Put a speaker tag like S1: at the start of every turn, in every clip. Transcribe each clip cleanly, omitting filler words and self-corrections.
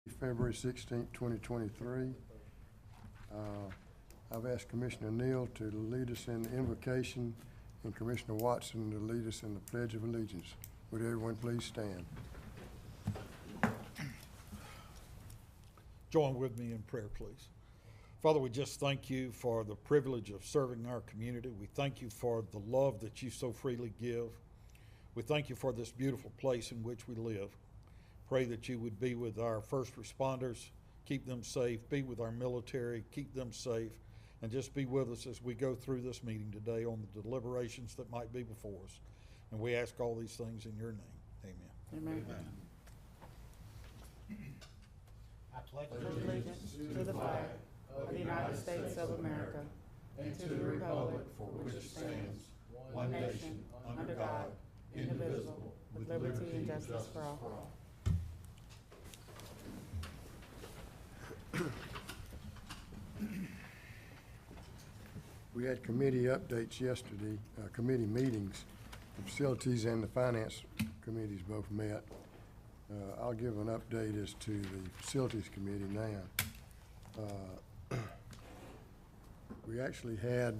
S1: February 16th, 2023. I've asked Commissioner Neal to lead us in the invocation and Commissioner Watson to lead us in the Pledge of Allegiance. Would everyone please stand?
S2: Join with me in prayer, please. Father, we just thank you for the privilege of serving our community. We thank you for the love that you so freely give. We thank you for this beautiful place in which we live. Pray that you would be with our first responders, keep them safe, be with our military, keep them safe, and just be with us as we go through this meeting today on the deliberations that might be before us. And we ask all these things in your name. Amen.
S3: Amen.
S4: I pledge
S3: Allegiance to the flag of the United States of America and to the republic for which it stands, one nation, under God, indivisible, with liberty and justice for all.
S1: We had committee updates yesterday, committee meetings. The facilities and the finance committees both met. I'll give an update as to the facilities committee now. We actually had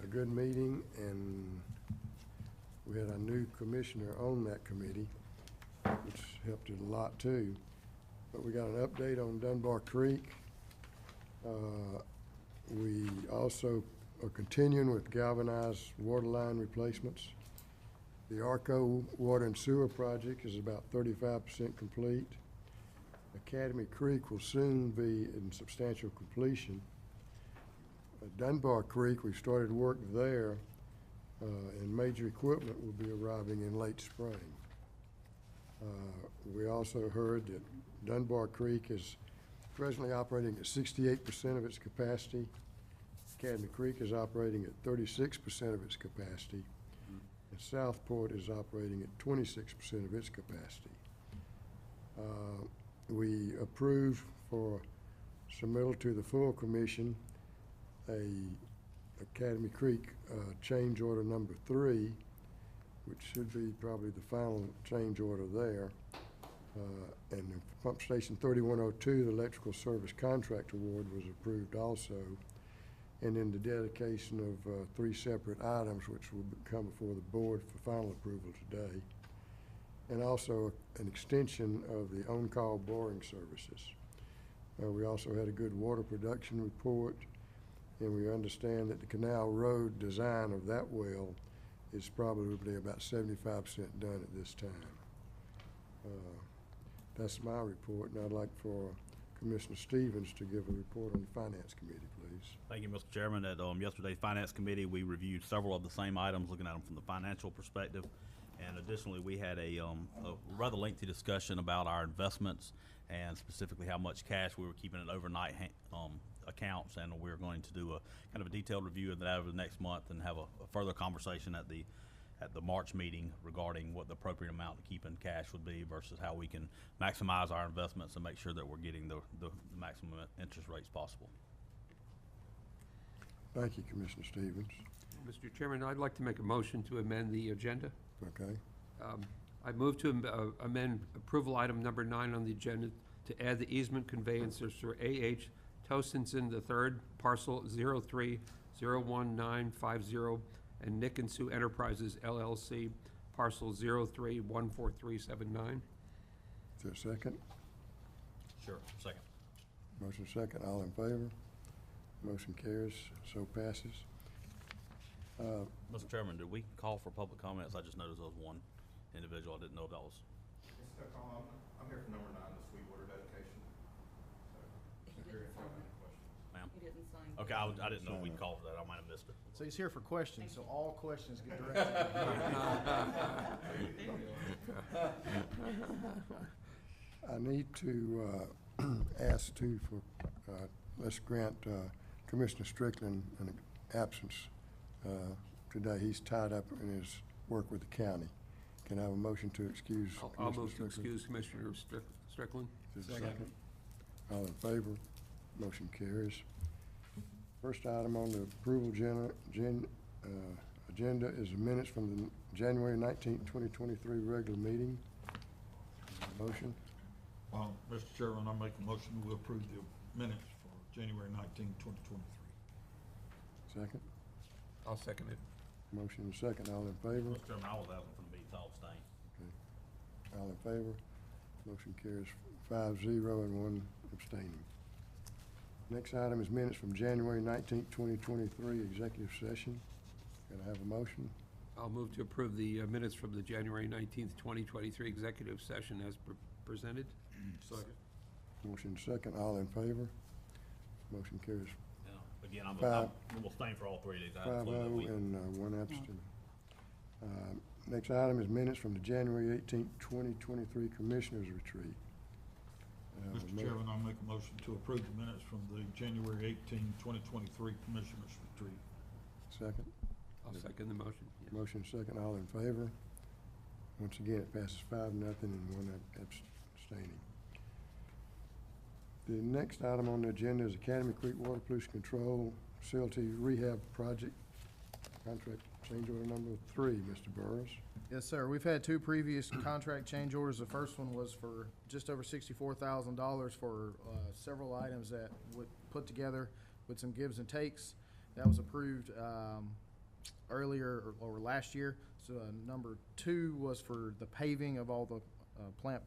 S1: a good meeting, and we had a new commissioner on that committee, which helped it a lot too. But we got an update on Dunbar Creek. We also are continuing with galvanized water line replacements. The ARCO water and sewer project is about 35% complete. Academy Creek will soon be in substantial completion. Dunbar Creek, we've started work there, and major equipment will be arriving in late spring. We also heard that Dunbar Creek is presently operating at 68% of its capacity. Academy Creek is operating at 36% of its capacity. And Southport is operating at 26% of its capacity. We approved for submittal to the full commission a Academy Creek change order number 3, which should be probably the final change order there. And the Pump Station 3102, the electrical service contract award, was approved also. And then the dedication of 3 separate items, which will come before the board for final approval today. And also an extension of the on-call boring services. We also had a good water production report, and we understand that the Canal Road design of that well is probably about 75% done at this time. That's my report, and I'd like for Commissioner Stevens to give a report on the Finance Committee, please.
S5: Thank you, Mr. Chairman. At yesterday's Finance Committee, we reviewed several of the same items, looking at them from the financial perspective. And additionally, we had a rather lengthy discussion about our investments and specifically how much cash we were keeping in overnight accounts. And we're going to do a kind of a detailed review of that over the next month and have a further conversation at the March meeting regarding what the appropriate amount to keep in cash would be versus how we can maximize our investments and make sure that we're getting the maximum interest rates possible.
S1: Thank you, Commissioner Stevens.
S6: Mr. Chairman, I'd like to make a motion to amend the agenda.
S1: Okay.
S6: I move to amend approval item number 9 on the agenda to add the easement conveyances for A.H. Tosinson III, parcel 03-01950, and Nick and Sue Enterprises, LLC, parcel 03-14379.
S1: Is there a second?
S5: Sure. Second.
S1: Motion second. All in favor? Motion carries. So passes.
S5: Mr. Chairman, did we call for public comments? I just noticed there was one individual. I didn't know if that was.
S7: I'm here for number 9, the Sweetwater dedication. So, here if you have any questions.
S5: Ma'am?
S3: He didn't sign.
S5: Okay, I didn't know we called for that. I might have missed it.
S4: So he's here for questions, so all questions get directed to
S1: I need to ask too for, let's grant Commissioner Strickland an absence today. He's tied up in his work with the county. Can I have a motion to excuse
S6: I'll
S1: Commissioner
S6: move to
S1: Strickland?
S6: excuse Commissioner Strickland.
S1: Is there a second? All in favor? Motion carries. First item on the approval agenda is the minutes from the January 19th, 2023 regular meeting. Motion?
S2: Mr. Chairman, I make a motion to approve the minutes for January 19, 2023.
S1: Second?
S6: I'll second it.
S1: Motion and second, all in favor?
S5: Mr. Chairman, I was absent from the meeting, so I'll abstain.
S1: All in favor? Motion carries 5-0 and one abstaining. Next item is minutes from January 19th, 2023, executive session. Can I have a motion?
S6: I'll move to approve the minutes from the January 19th, 2023 executive session as presented.
S2: Second.
S1: Motion second, all in favor? Motion carries
S5: Yeah. Again, I'm
S1: Five.
S5: abstaining for all three of these
S1: 5-0
S5: items.
S1: and one abstain. Next item is minutes from the January 18th, 2023 Commissioners Retreat.
S2: Mr. Chairman, I make a motion to approve the minutes from the January 18, 2023 Commissioners Retreat.
S1: Second?
S6: I'll second the motion. Yes.
S1: Motion second, all in favor? Once again, it passes 5-0 and one abstaining. The next item on the agenda is Academy Creek Water Pollution Control Facility Rehab Project, contract change order number 3, Mr. Burrows.
S4: Yes, sir. We've had two previous contract change orders. The first one was for just over $64,000 for several items that would put together with some gives and takes. That was approved earlier or last year. So number 2 was for the paving of all the plant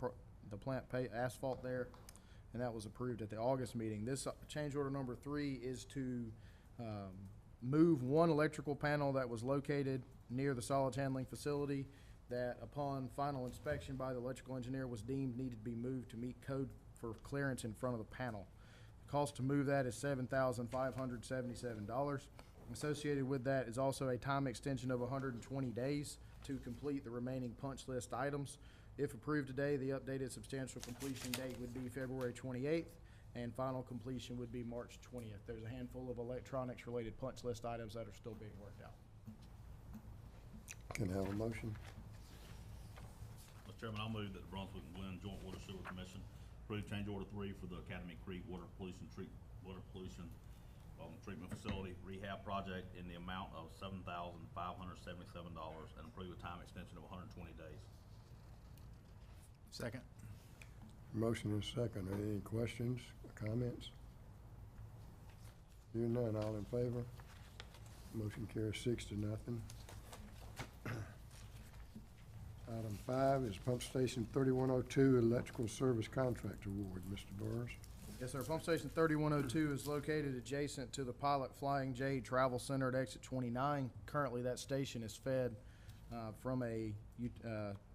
S4: asphalt there, and that was approved at the August meeting. This change order number 3 is to move one electrical panel that was located near the solids handling facility that upon final inspection by the electrical engineer was deemed needed to be moved to meet code for clearance in front of the panel. The cost to move that is $7,577. Associated with that is also a time extension of 120 days to complete the remaining punch list items. If approved today, the updated substantial completion date would be February 28th, and final completion would be March 20th. There's a handful of electronics-related punch list items that are still being worked out.
S1: Can I have a motion?
S5: Mr. Chairman, I'll move that the Brunswick-Glynn Joint Water Sewer Commission approve change order 3 for the Academy Creek Water Pollution Treatment Facility Rehab Project in the amount of $7,577 and approve a time extension of 120 days.
S4: Second.
S1: Motion and second. Any questions or comments? Hearing none, all in favor? Motion carries 6-0. Item 5 is Pump Station 3102 Electrical Service Contract Award. Mr. Burrs.
S4: Yes, sir. Pump Station 3102 is located adjacent to the Pilot Flying J Travel Center at exit 29. Currently, that station is fed from a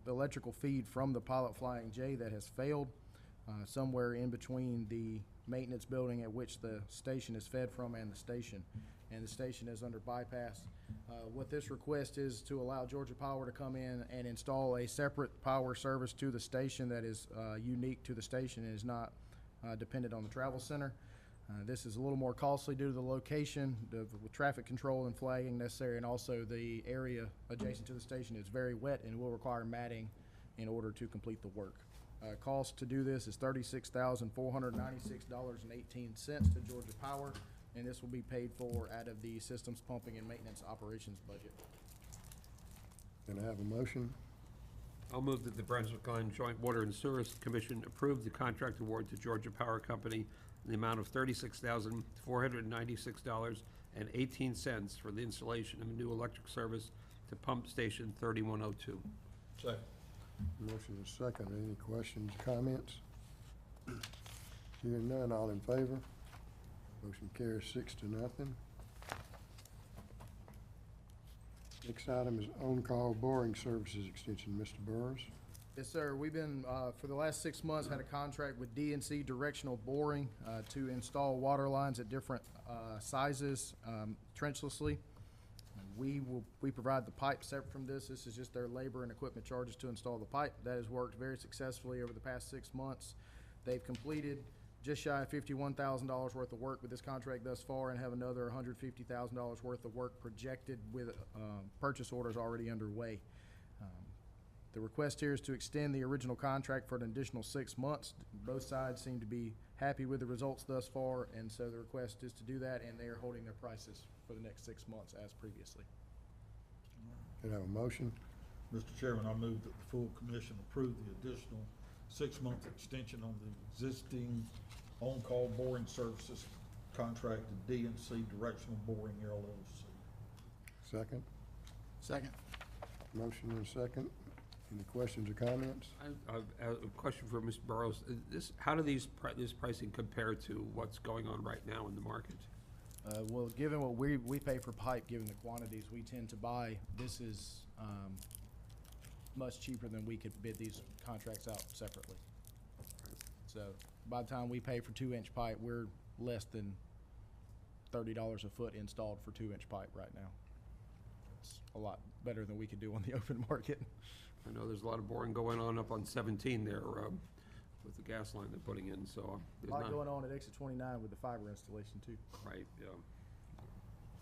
S4: electrical feed from the Pilot Flying J that has failed somewhere in between the maintenance building at which the station is fed from and the station. And the station is under bypass. What this request is to allow Georgia Power to come in and install a separate power service to the station that is unique to the station and is not dependent on the travel center. This is a little more costly due to the location, with traffic control and flagging necessary, and also the area adjacent to the station is very wet and will require matting in order to complete the work. Cost to do this is $36,496.18 to Georgia Power, and this will be paid for out of the Systems Pumping and Maintenance Operations budget.
S1: Can I have a motion?
S6: I'll move that the Brunswick-Glynn Joint Water and Sewer Commission approve the contract award to Georgia Power Company in the amount of $36,496.18 for the installation of a new electric service to Pump Station 3102.
S2: Second.
S1: Motion is second. Any questions, comments? Hearing none, all in favor? Motion carries 6-0. Next item is on-call boring services extension. Mr. Burrs.
S4: Yes, sir. We've been, for the last 6 months, had a contract with DNC Directional Boring to install water lines at different sizes trenchlessly. We provide the pipe separate from this. This is just their labor and equipment charges to install the pipe. That has worked very successfully over the past 6 months. They've completed just shy of $51,000 worth of work with this contract thus far and have another $150,000 worth of work projected with purchase orders already underway. The request here is to extend the original contract for an additional 6 months. Both sides seem to be happy with the results thus far, and so the request is to do that, and they are holding their prices for the next 6 months as previously.
S1: Can I have a motion?
S2: Mr. Chairman, I move that the full commission approve the additional 6-month extension on the existing on-call boring services contract to D&C Directional Boring LLC.
S1: Second.
S4: Second.
S1: Motion and second. Any questions or comments?
S6: I have a question for Mr. Burrows. How do this pricing compare to what's going on right now in the market?
S4: Well, given what we pay for pipe, given the quantities we tend to buy, this is much cheaper than we could bid these contracts out separately. So by the time we pay for 2-inch pipe, we're less than $30 a foot installed for 2-inch pipe right now. It's a lot better than we could do on the open market.
S6: I know there's a lot of boring going on up on 17 there with the gas line they're putting in, so
S4: A
S6: there's
S4: lot
S6: not.
S4: going on at exit 29 with the fiber installation too.
S6: Right, yeah.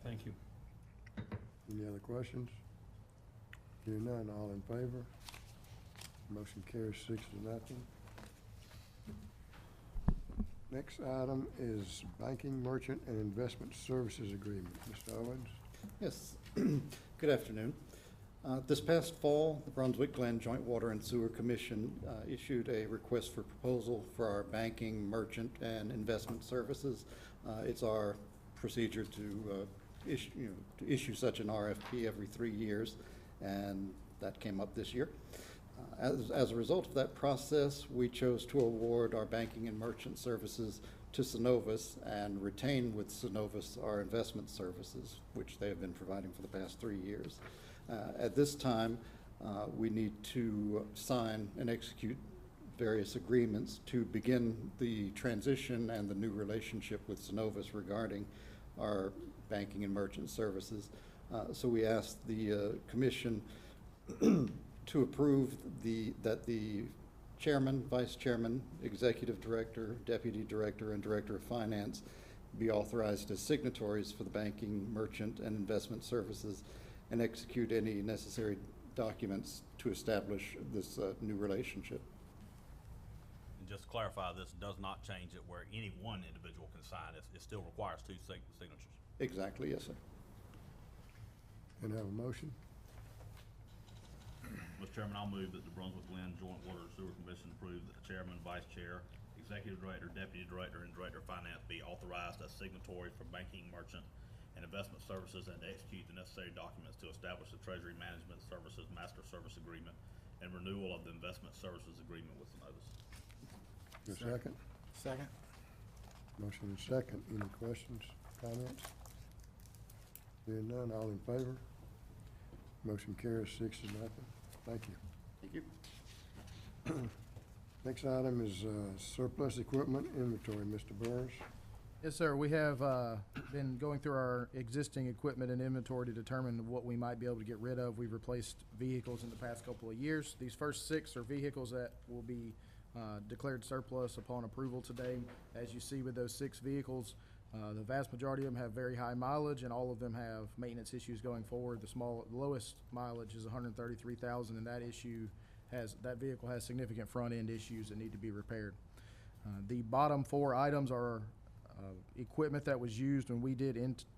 S6: Thank you.
S1: Any other questions? Hearing none, all in favor? Motion carries 6-0. Next item is Banking, Merchant, and Investment Services Agreement. Mr. Owens?
S8: Yes, good afternoon. This past fall, the Brunswick-Glynn Joint Water and Sewer Commission issued a request for proposal for our banking, merchant, and investment services. It's our procedure to issue such an RFP every 3 years, and that came up this year. As a result of that process, we chose to award our banking and merchant services to Synovus and retain with Synovus our investment services, which they have been providing for the past 3 years. At this time, we need to sign and execute various agreements to begin the transition and the new relationship with Synovus regarding our banking and merchant services. So we asked the Commission to approve that the Chairman, Vice Chairman, Executive Director, Deputy Director, and Director of Finance be authorized as signatories for the banking, merchant, and investment services and execute any necessary documents to establish this new relationship.
S5: And just to clarify, this does not change it where any one individual can sign. It still requires 2 signatures.
S8: Exactly, yes, sir.
S1: Can I have a motion?
S5: Mr. Chairman, I'll move that the Brunswick-Glynn Joint Water and Sewer Commission approve that the Chairman, Vice Chair, Executive Director, Deputy Director, and Director of Finance be authorized as signatories for banking, merchant, and investment services and to execute the necessary documents to establish the Treasury Management Services Master Service Agreement and renewal of the Investment Services Agreement with Synovus.
S1: Your second?
S4: Second.
S1: Motion and second. Any questions, comments? Hearing none, all in favor? Motion carries 6-0. Thank you.
S8: Thank you.
S1: Next item is surplus equipment inventory. Mr. Burris?
S4: Yes, sir. We have been going through our existing equipment and inventory to determine what we might be able to get rid of. We've replaced vehicles in the past couple of years. These first 6 are vehicles that will be declared surplus upon approval today. As you see with those 6 vehicles, the vast majority of them have very high mileage, and all of them have maintenance issues going forward. The lowest mileage is 133,000, and that vehicle has significant front-end issues that need to be repaired. The bottom 4 items are equipment that was used when we did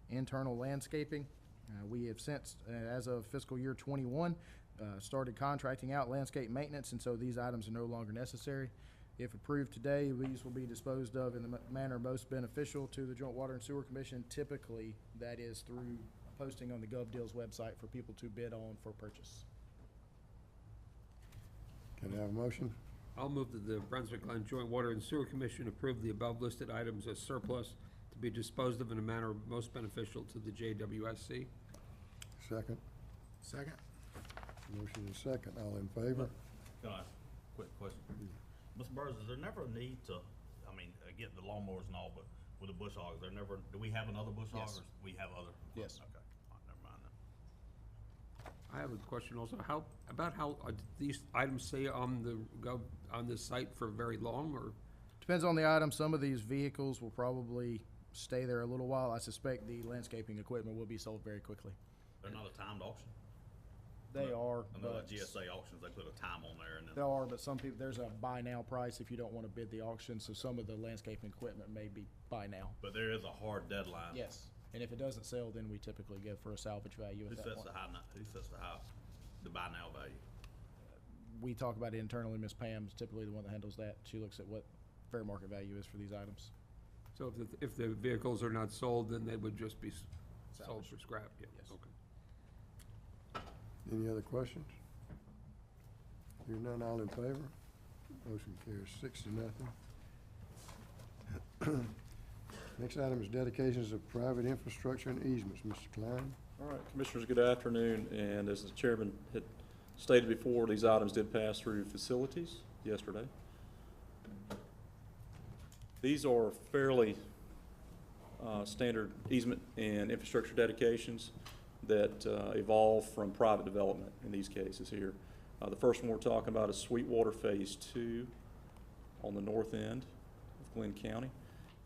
S4: internal landscaping. We have since, as of fiscal year 21, started contracting out landscape maintenance, and so these items are no longer necessary. If approved today, these will be disposed of in the manner most beneficial to the Joint Water and Sewer Commission. Typically, that is through posting on the GovDeals website for people to bid on for purchase.
S1: Can I have a motion?
S6: I'll move that the Brunswick-Glynn Joint Water and Sewer Commission approve the above listed items as surplus to be disposed of in a manner most beneficial to the JWSC.
S1: Second.
S4: Second.
S1: Motion is second. All in favor?
S5: Can I ask a quick question? Mr. Burris, is there never a need to, get the lawnmowers and all, but with the bush hogs, do we have another bush hog?
S4: Yes.
S5: Or we have other?
S4: Yes.
S5: Okay, all right, never mind that.
S6: I have a question also. How these items say on the site for very long, or?
S4: Depends on the item. Some of these vehicles will probably stay there a little while. I suspect the landscaping equipment will be sold very quickly.
S5: They're not a timed auction?
S4: They are,
S5: I know
S4: but
S5: at GSA auctions, they put a time on there and then.
S4: there are, but some people, there's a buy now price if you don't want to bid the auction, so some of the landscaping equipment may be buy now.
S5: But there is a hard deadline.
S4: Yes, and if it doesn't sell, then we typically go for a salvage value
S5: Who
S4: at that
S5: sets
S4: point.
S5: the high, the buy now value?
S4: we talk about it internally. Ms. Pam's typically the one that handles that. She looks at what fair market value is for these items.
S6: So if the vehicles are not sold, then they would just be sold
S4: Salvaged.
S6: for scrap? Yeah,
S4: Yes.
S6: okay.
S1: Any other questions? Hearing none, all in favor? Motion carries 6-0. Next item is dedications of private infrastructure and easements. Mr. Klein?
S9: All right, Commissioners, good afternoon, and as the Chairman had stated before, these items did pass through facilities yesterday. These are fairly standard easement and infrastructure dedications that evolve from private development in these cases here. The first one we're talking about is Sweetwater Phase 2 on the north end of Glynn County.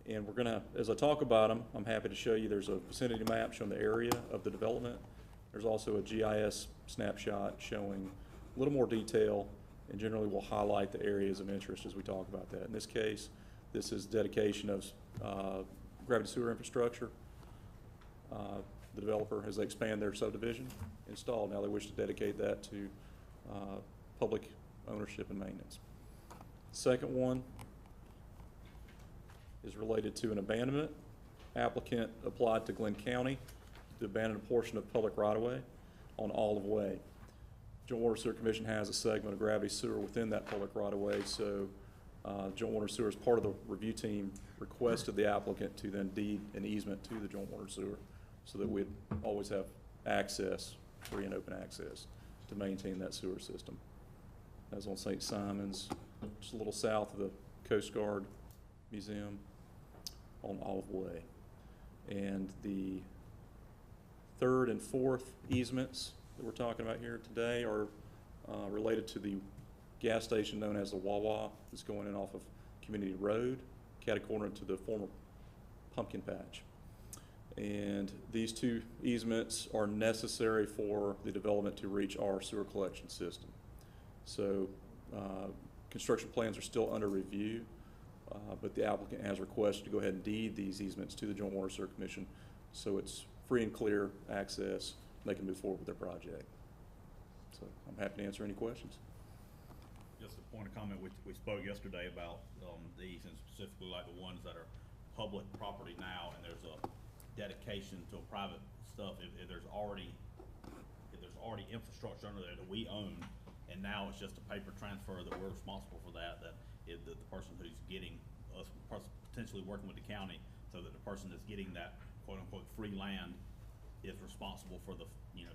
S9: And we're gonna, as I talk about them, I'm happy to show you, there's a vicinity map showing the area of the development. There's also a GIS snapshot showing a little more detail, and generally we'll highlight the areas of interest as we talk about that. In this case, this is dedication of gravity sewer infrastructure. The developer, as they expand their subdivision, installed, now they wish to dedicate that to public ownership and maintenance. Second one is related to an abandonment. Applicant applied to Glynn County to abandon a portion of public right-of-way on Olive Way. Joint Water Sewer Commission has a segment of gravity sewer within that public right-of-way, so Joint Water Sewer, as part of the review team, requested the applicant to then deed an easement to the Joint Water Sewer so that we'd always have access, free and open access, to maintain that sewer system. That's on St. Simon's, just a little south of the Coast Guard Museum on Olive Way. And the third and fourth easements that we're talking about here today are related to the gas station known as the Wawa that's going in off of Community Road, catty-corner to the former pumpkin patch. And these two easements are necessary for the development to reach our sewer collection system. So construction plans are still under review, but the applicant has requested to go ahead and deed these easements to the Joint Water Sewer Commission so it's free and clear access, and they can move forward with their project. So I'm happy to answer any questions.
S5: Just a point of comment, we spoke yesterday about these, and specifically like the ones that are public property now, and there's a dedication to a private stuff. If there's already infrastructure under there that we own, and now it's just a paper transfer that we're responsible for that, the person who's getting us potentially working with the county, so that the person that's getting that quote unquote free land is responsible for the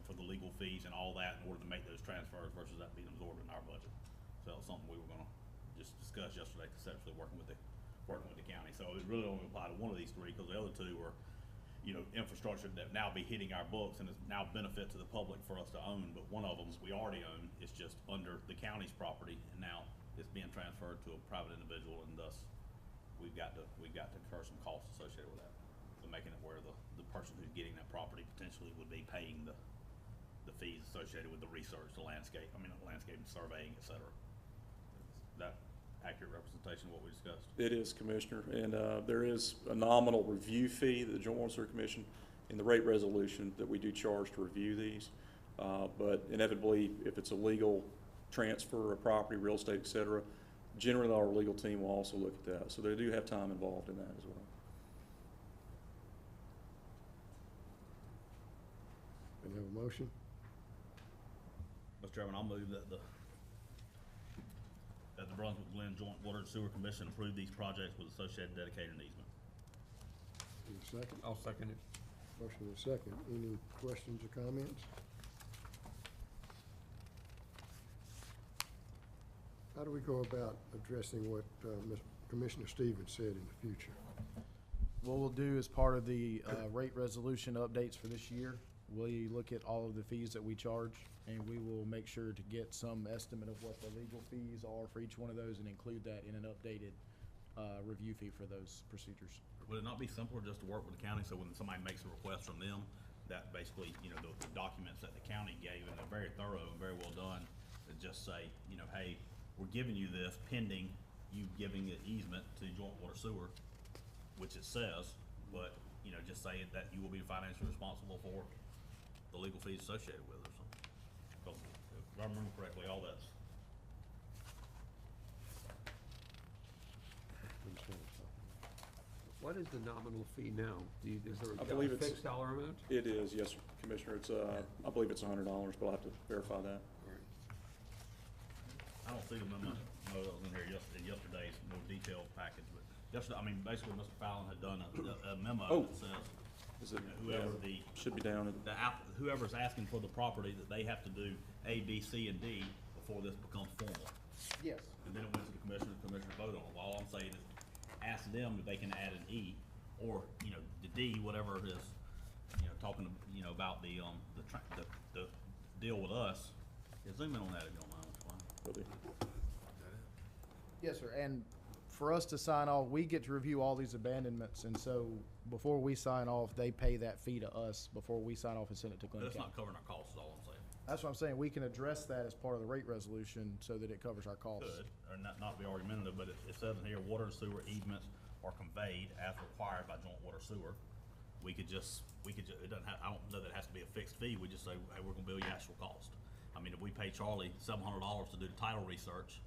S5: for the legal fees and all that in order to make those transfers versus that being absorbed in our budget. So it's something we were gonna just discuss yesterday, conceptually working with the county. So it really only apply to one of these three, because the other two were, infrastructure that now be hitting our books and is now benefit to the public for us to own. But one of them we already own, it's just under the county's property, and now it's being transferred to a private individual, and thus we've got to incur some costs associated with that. So making it where the person who's getting that property potentially would be paying the fees associated with the research, landscaping, surveying, et cetera. Is that accurate representation of what we discussed?
S9: It is, Commissioner, and there is a nominal review fee that the Joint Water Sewer Commission in the rate resolution that we do charge to review these. But inevitably, if it's a legal transfer of property, real estate, et cetera, generally our legal team will also look at that. So they do have time involved in that as well.
S1: Can I have a motion?
S5: Mr. Chairman, I'll move that the Brunswick-Glynn Joint Water and Sewer Commission approve these projects with associated dedicated easement.
S1: Need a second?
S6: I'll second it.
S1: Motion is second. Any questions or comments? How do we go about addressing what Commissioner Stevens said in the future?
S4: What we'll do as part of the rate resolution updates for this year, we look at all of the fees that we charge, and we will make sure to get some estimate of what the legal fees are for each one of those and include that in an updated review fee for those procedures.
S5: Would it not be simpler just to work with the county, so when somebody makes a request from them, that basically, the documents that the county gave, and they're very thorough and very well done, to just say, hey, we're giving you this pending you giving the easement to Joint Water Sewer, which it says, but, just say that you will be financially responsible for the legal fees associated with it or something. Because if I remember correctly, all that's
S6: What is the nominal fee now? Is there
S9: I believe
S6: a
S9: it's-
S6: fixed dollar amount?
S9: It is, yes, Commissioner. It's, I believe it's $100, but I'll have to verify that.
S5: I don't see the memo that was in here in yesterday's more detailed package, but yesterday, I mean, basically, Mr. Fallon had done a memo
S9: Oh.
S5: that says
S9: Is it,
S5: whoever
S9: yeah, should be down at,
S5: whoever's asking for the property, that they have to do A, B, C, and D before this becomes formal.
S4: Yes.
S5: And then it went to the commissioner voted on it. All I'm saying is, ask them if they can add an E, or, you know, the D, whatever it is, you know, talking, you know, about the deal with us. Yeah, zoom in on that if you don't mind, Mr. Fallon.
S9: will be.
S4: Yes, sir, and for us to sign off, we get to review all these abandonments, and so before we sign off, they pay that fee to us before we sign off and send it to Glynn
S5: But it's
S4: County.
S5: not covering our costs, is all I'm saying.
S4: That's what I'm saying, we can address that as part of the rate resolution so that it covers our costs.
S5: Could, or not be argumentative, but it says in here, water and sewer easements are conveyed as required by joint water sewer. We could just, it doesn't have, I don't know that it has to be a fixed fee, we just say, hey, we're gonna bill you actual cost. I mean, if we pay Charlie $700 to do the title research,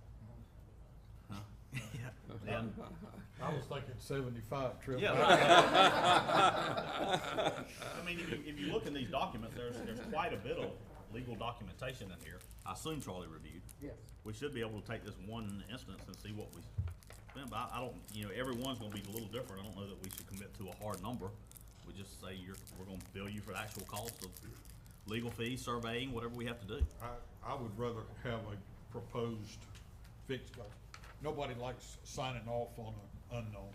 S5: huh? Yeah, then,
S2: I was thinking 75, Tripp.
S5: yeah. I mean, if you look in these documents, there's quite a bit of legal documentation in here. I assume Charlie reviewed.
S4: Yes.
S5: We should be able to take this one instance and see what we spend, but I don't, you know, everyone's gonna be a little different. I don't know that we should commit to a hard number. We just say we're gonna bill you for the actual cost of legal fees, surveying, whatever we have to do.
S2: I would rather have a proposed fixed, nobody likes signing off on an unknown.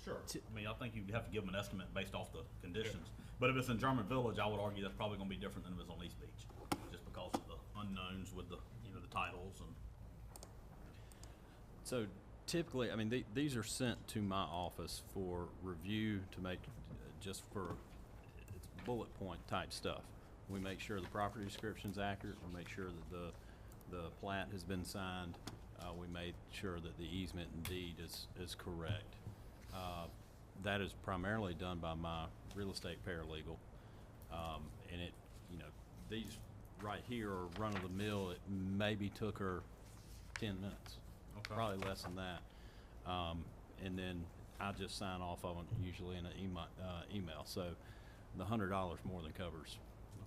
S5: Sure. I mean, I think you'd have to give them an estimate based off the conditions. But if it's in German Village, I would argue that's probably gonna be different than if it's on East Beach, just because of the unknowns with the, you know, the titles and.
S10: So typically, I mean, these are sent to my office for review to make, just for, it's bullet point type stuff. We make sure the property description's accurate, we make sure that the plat has been signed, we made sure that the easement and deed is correct. That is primarily done by my real estate paralegal. And it, you know, these right here are run-of-the-mill. It maybe took her 10 minutes,
S5: Okay.
S10: probably less than that. And then I just sign off on it usually in an email. So the $100 more than covers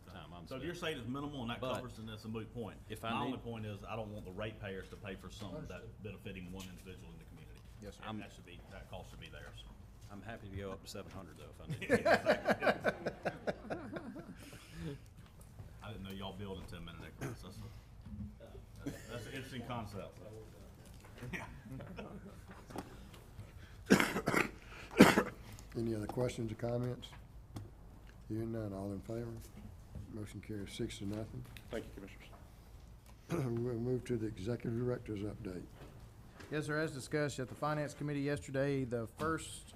S10: the time I'm
S5: So if
S10: spending.
S5: you're saying it's minimal and that
S10: But
S5: covers, then that's a moot point.
S10: if
S5: My
S10: I
S5: only
S10: need-
S5: point is, I don't want the ratepayers to pay for something that's benefiting one individual in the community.
S4: Yes, sir.
S5: And that cost should be theirs.
S10: I'm happy to go up to 700 though if I need to.
S5: I didn't know y'all build in 10-minute increments. That's an interesting concept.
S1: Any other questions or comments? Hearing none, all in favor? Motion carries 6-0.
S9: Thank you, Commissioners.
S1: We'll move to the executive director's update.
S4: Yes, sir, as discussed at the Finance Committee yesterday, the first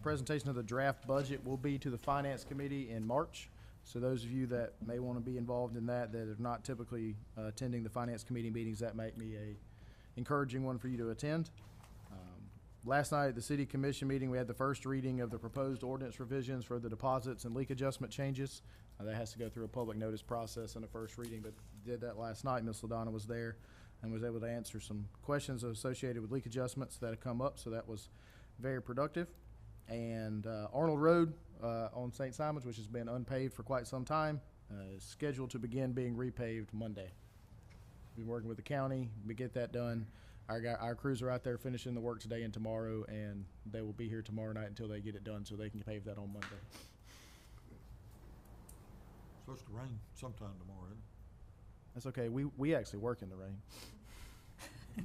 S4: presentation of the draft budget will be to the Finance Committee in March. So those of you that may want to be involved in that are not typically attending the Finance Committee meetings, that might be a encouraging one for you to attend. Last night at the City Commission meeting, we had the first reading of the proposed ordinance revisions for the deposits and leak adjustment changes. That has to go through a public notice process in the first reading, but did that last night. Ms. LaDonna was there and was able to answer some questions associated with leak adjustments that have come up, so that was very productive. And Arnold Road on St. Simons, which has been unpaved for quite some time, is scheduled to begin being repaved Monday. We've been working with the county to get that done. Our crews are out there finishing the work today and tomorrow, and they will be here tomorrow night until they get it done so they can pave that on Monday.
S2: Supposed to rain sometime tomorrow, isn't
S4: That's okay. We actually work in the rain.
S2: it?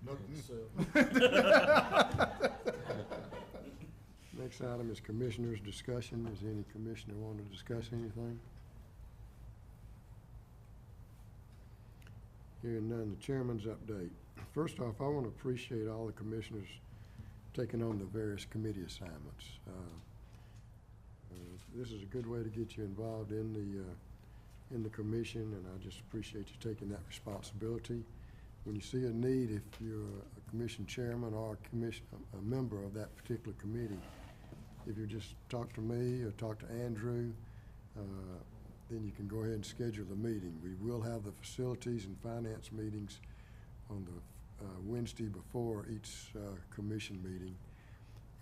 S2: Note to self.
S1: Next item is commissioners' discussion. Is any commissioner want to discuss anything? Hearing none, the chairman's update. First off, I want to appreciate all the commissioners taking on the various committee assignments. This is a good way to get you involved in the commission, and I just appreciate you taking that responsibility. When you see a need, if you're a commission chairman or a member of that particular committee, if you just talk to me or talk to Andrew, then you can go ahead and schedule the meeting. We will have the facilities and finance meetings on the Wednesday before each commission meeting.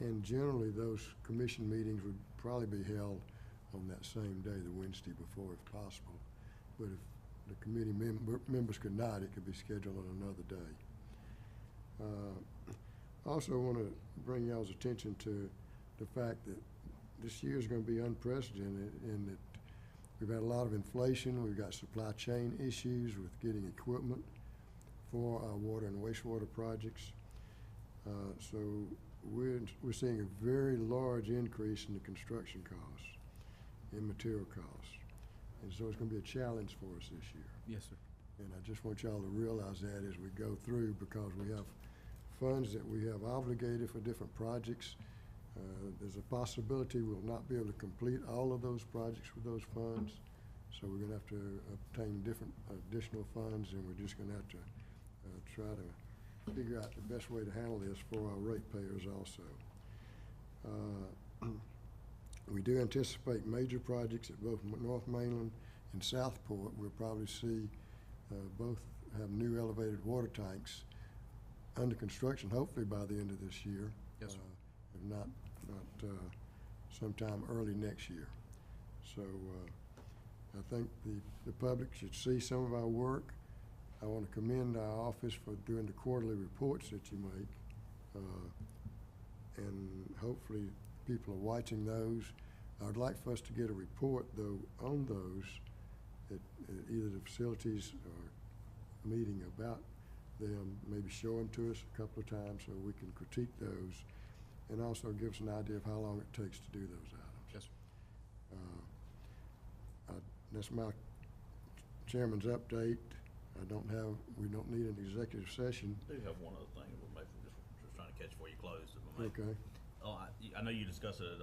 S1: And generally, those commission meetings would probably be held on that same day, the Wednesday before, if possible. But if the committee members could not, it could be scheduled on another day. Also want to bring y'all's attention to the fact that this year is going to be unprecedented in that we've had a lot of inflation. We've got supply chain issues with getting equipment for our water and wastewater projects. So we're seeing a very large increase in the construction costs, in material costs. And so it's going to be a challenge for us this year.
S4: Yes, sir.
S1: And I just want y'all to realize that as we go through, because we have funds that we have obligated for different projects. There's a possibility we'll not be able to complete all of those projects with those funds. So we're gonna have to obtain different additional funds, and we're just gonna have to try to figure out the best way to handle this for our ratepayers also. We do anticipate major projects at both North Mainland and Southport. We'll probably see both have new elevated water tanks under construction, hopefully by the end of this year.
S4: Yes, sir.
S1: If not sometime early next year. So I think the public should see some of our work. I want to commend our office for doing the quarterly reports that you make. And hopefully people are watching those. I would like for us to get a report, though, on those at either the facilities or meeting about them, maybe show them to us a couple of times so we can critique those, and also give us an idea of how long it takes to do those items.
S4: Yes, sir.
S1: That's my chairman's update. We don't need an executive session.
S5: I do have one other thing, but maybe just trying to catch before you close.
S1: Okay.
S5: I know you discussed it at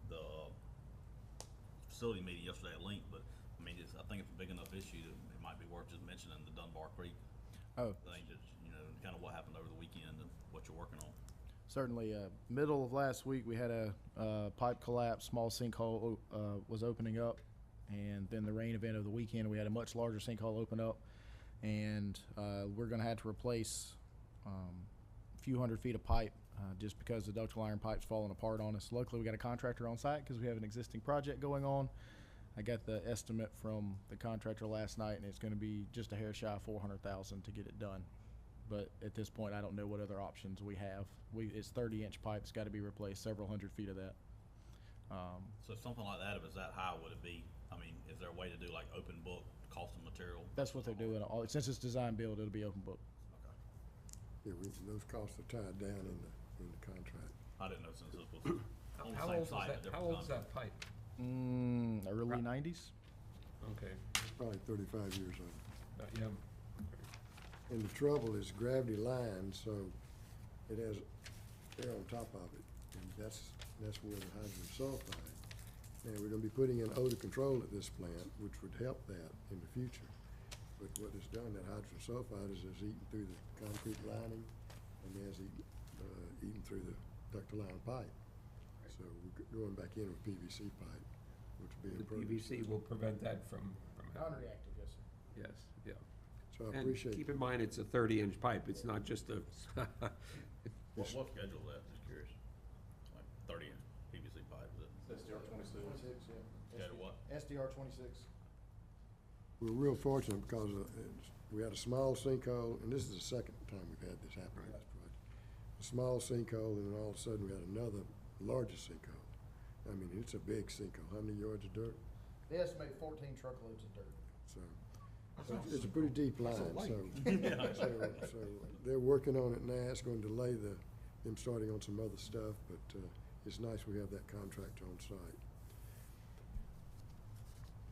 S5: the facility meeting yesterday at Link, but I mean, I think it's a big enough issue that it might be worth just mentioning the Dunbar Creek
S4: Oh,
S5: thing, just, kind of what happened over the weekend and what you're working on.
S4: certainly. Middle of last week, we had a pipe collapse, small sinkhole was opening up, and then the rain event of the weekend, we had a much larger sinkhole open up, and we're going to have to replace a few hundred feet of pipe just because the ductile iron pipe's falling apart on us. Luckily, we got a contractor on site because we have an existing project going on. I got the estimate from the contractor last night, and it's going to be just a hair shy of $400,000 to get it done. But at this point, I don't know what other options we have. It's 30-inch pipe. It's got to be replaced, several hundred feet of that.
S5: So something like that, if it's that high, would it be, I mean, is there a way to do like open book, cost of material?
S4: That's what they're doing. Since it's design build, it'll be open book.
S5: Okay.
S1: Yeah, those costs are tied down in the contract.
S5: I didn't know since this was on
S6: How
S5: the same
S6: old is
S5: site, a
S6: that,
S5: different
S6: how old is
S5: contract.
S6: that pipe?
S4: Early 90s?
S6: Okay.
S1: Probably 35 years old.
S6: Yeah.
S1: And the trouble is gravity line, so it has air on top of it, and that's where the hydrogen sulfide. Now, we're gonna be putting in odor control at this plant, which would help that in the future. But what it's done, that hydrogen sulfide is eaten through the concrete lining, and has eaten through the ductile iron pipe. So we're going back in with PVC pipe, which would be
S6: The
S1: improved.
S6: PVC will prevent that from happening.
S4: Non-reactive, yes, sir.
S6: Yes, yeah.
S1: So I
S6: And
S1: appreciate.
S6: keep in mind, it's a 30-inch pipe. It's not just a,
S5: What schedule is that, just curious? Like 30-inch PVC pipe, is it?
S4: SDR 26, yeah.
S5: Schedule what?
S4: SDR 26.
S1: We're real fortunate because we had a small sinkhole, and this is the second time we've had this happen on this project. A small sinkhole, and then all of a sudden we had another larger sinkhole. I mean, it's a big sinkhole. How many yards of dirt?
S4: They estimate 14 truckloads of dirt.
S1: So it's a pretty deep line, so they're working on it now. It's going to delay them starting on some other stuff, but it's nice we have that contractor on site.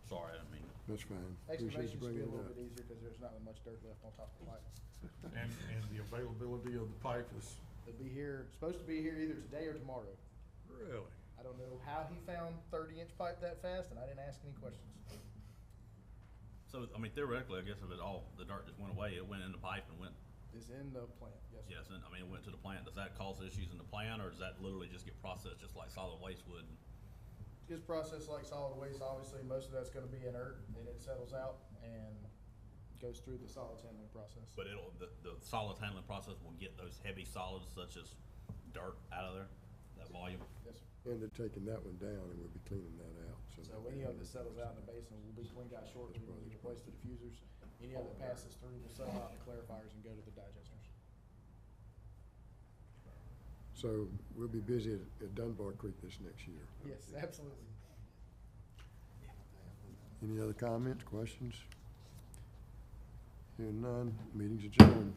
S5: Sorry, I didn't mean to.
S1: That's fine. Appreciate you
S4: Excavations should be
S1: bringing
S4: a
S1: it
S4: little
S1: up.
S4: bit easier because there's not much dirt left on top of the pipe.
S2: And the availability of the pipe is,
S4: They'll be here, supposed to be here either today or tomorrow.
S2: really?
S4: I don't know how he found 30-inch pipe that fast, and I didn't ask any questions.
S5: So, I mean, theoretically, I guess if the dirt just went away, it went in the pipe and went,
S4: It's in the plant, yes, sir.
S5: yes, and, I mean, it went to the plant. Does that cause issues in the plant, or does that literally just get processed just like solid waste would?
S4: It's processed like solid waste. Obviously, most of that's gonna be inert, and it settles out and goes through the solids handling process.
S5: But the solids handling process will get those heavy solids such as dirt out of there? that volume.
S4: Yes, sir.
S1: And they're taking that one down, and we'll be cleaning that out, so.
S4: So any of it that settles out in the basin will be cleaned out shortly, when we replace the diffusers. Any of it that passes through will settle out in the clarifiers and go to the digesters.
S1: So we'll be busy at Dunbar Creek this next year.
S4: Yes, absolutely.
S1: Any other comments, questions? Hearing none, meeting's adjourned.